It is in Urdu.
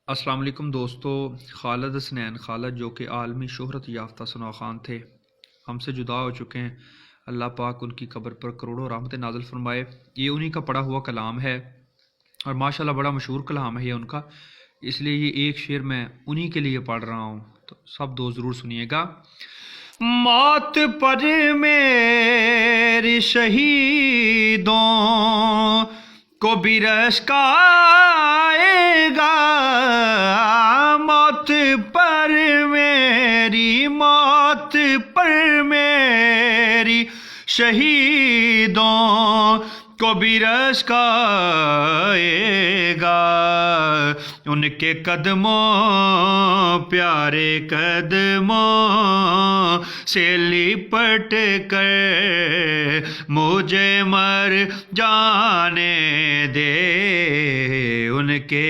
السلام علیکم دوستو، خالد حسنین خالد جو کہ عالمی شہرت یافتہ ثناء خان تھے، ہم سے جدا ہو چکے ہیں۔ اللہ پاک ان کی قبر پر کروڑوں رحمت نازل فرمائے۔ یہ انہی کا پڑھا ہوا کلام ہے اور ماشاءاللہ بڑا مشہور کلام ہے یہ ان کا، اس لیے یہ ایک شعر میں انہی کے لیے پڑھ رہا ہوں، تو سب دوست ضرور سنیے گا۔ موت پر میری شہیدوں کو بھی رشک آئے گا، موت پر میری شہیدوں کو بھی رشک آئے گا، ان کے قدموں پیارے قدموں سے لپٹ کر مجھے مر جانے دے، ان کے